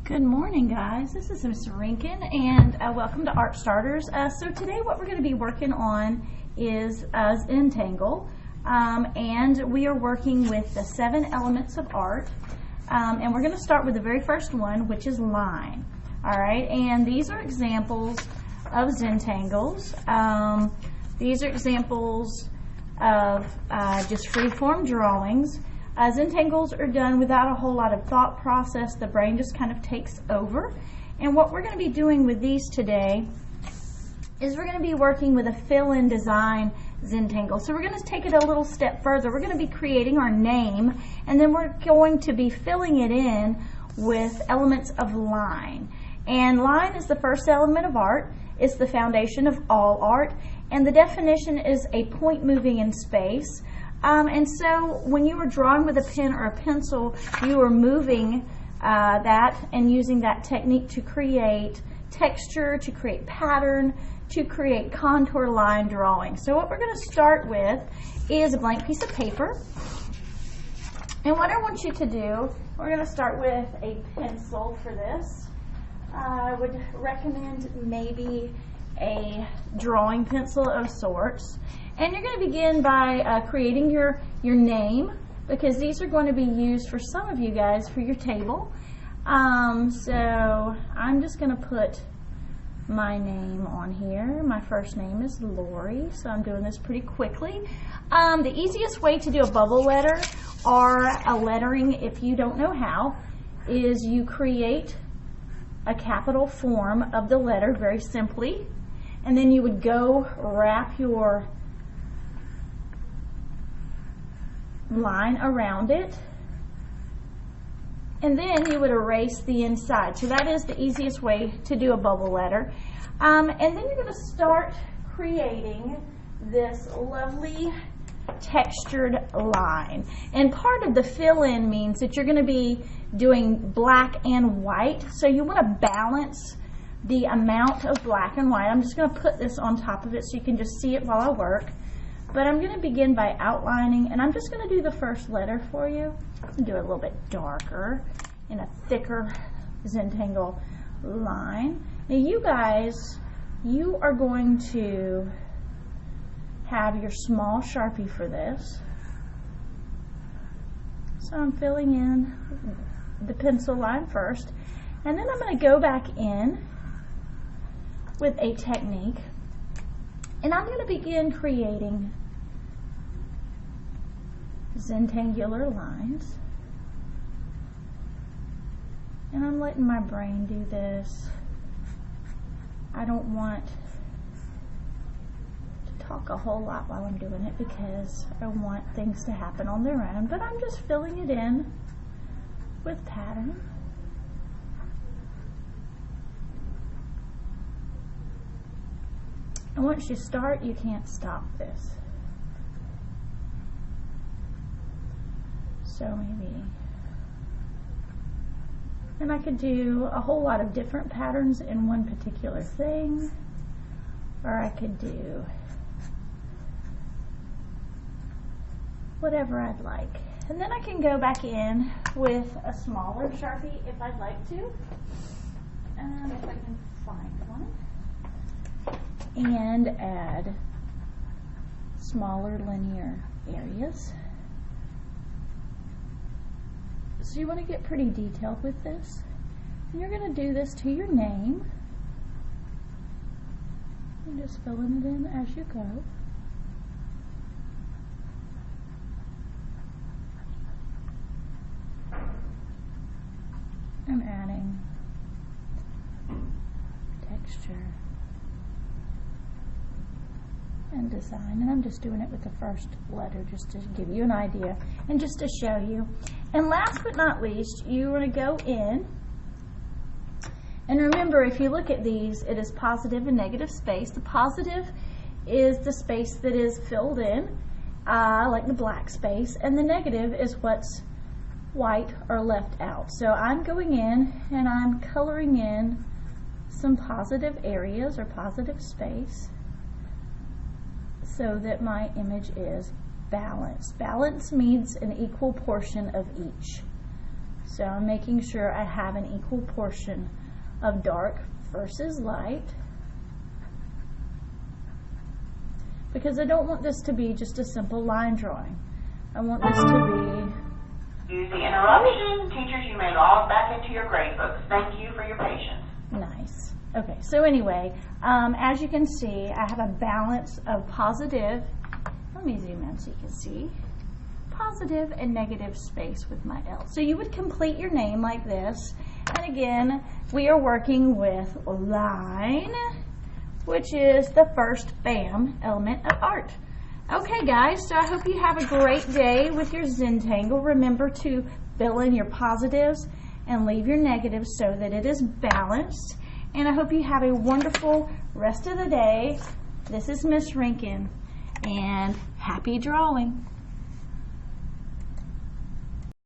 Good morning, guys. This is Miss Rinkin, and welcome to Art Starters. So today what we're going to be working on is zentangle, and we are working with the 7 elements of art, and we're going to start with the very first one, which is line. All right, and these are examples of zentangles. These are examples of just free-form drawings. Zentangles are done without a whole lot of thought process. The brain just kind of takes over. And what we're going to be doing with these today is we're going to be working with a fill-in design zentangle. So we're going to take it a little step further. We're going to be creating our name, and then we're going to be filling it in with elements of line. And line is the first element of art. It's the foundation of all art. And the definition is a point moving in space. And so when you were drawing with a pen or a pencil, you were moving that and using that technique to create texture, to create pattern, to create contour line drawing. So what we're going to start with is a blank piece of paper. And what I want you to do, we're going to start with a pencil for this. I would recommend maybe a drawing pencil of sorts. And you're going to begin by creating your name, because these are going to be used for some of you guys for your table. So I'm just going to put my name on here. My first name is Lori, so I'm doing this pretty quickly. The easiest way to do a bubble letter or a lettering, if you don't know how, is you create a capital form of the letter very simply, and then you would go wrap your line around it, and then you would erase the inside. So that is the easiest way to do a bubble letter. And then you're going to start creating this lovely textured line. And part of the fill-in means that you're going to be doing black and white, so you want to balance the amount of black and white. I'm just going to put this on top of it so you can just see it while I work. But I'm going to begin by outlining, and I'm just going to do the first letter for you. Do it a little bit darker in a thicker zentangle line. Now you guys, you are going to have your small Sharpie for this. So I'm filling in the pencil line first, and then I'm going to go back in with a technique, and I'm going to begin creating zentangular lines, and I'm letting my brain do this. I don't want to talk a whole lot while I'm doing it because I want things to happen on their own, but I'm just filling it in with pattern. And once you start, you can't stop this. So maybe, and I could do a whole lot of different patterns in one particular thing, or I could do whatever I'd like. And then I can go back in with a smaller Sharpie if I'd like to, if I can find one, and add smaller linear areas. So you want to get pretty detailed with this. And you're going to do this to your name. And just filling it in as you go. And adding texture and design, and I'm just doing it with the first letter just to give you an idea and just to show you. And last but not least, you want to go in, and remember, if you look at these, it is positive and negative space. The positive is the space that is filled in, like the black space, and the negative is what's white or left out. So I'm going in and I'm coloring in some positive areas or positive space, so that my image is balanced. Balance means an equal portion of each. So I'm making sure I have an equal portion of dark versus light, because I don't want this to be just a simple line drawing. I want this to be... Use the interruption. Teachers, you may log back into your grade books. Thank you for your patience. Nice. Okay, so anyway, as you can see, I have a balance of positive, let me zoom in so you can see, positive and negative space with my L. So you would complete your name like this, and again, we are working with line, which is the first BAM element of art. Okay guys, so I hope you have a great day with your zentangle. Remember to fill in your positives and leave your negatives so that it is balanced. And I hope you have a wonderful rest of the day. This is Miss Rinkin, and happy drawing.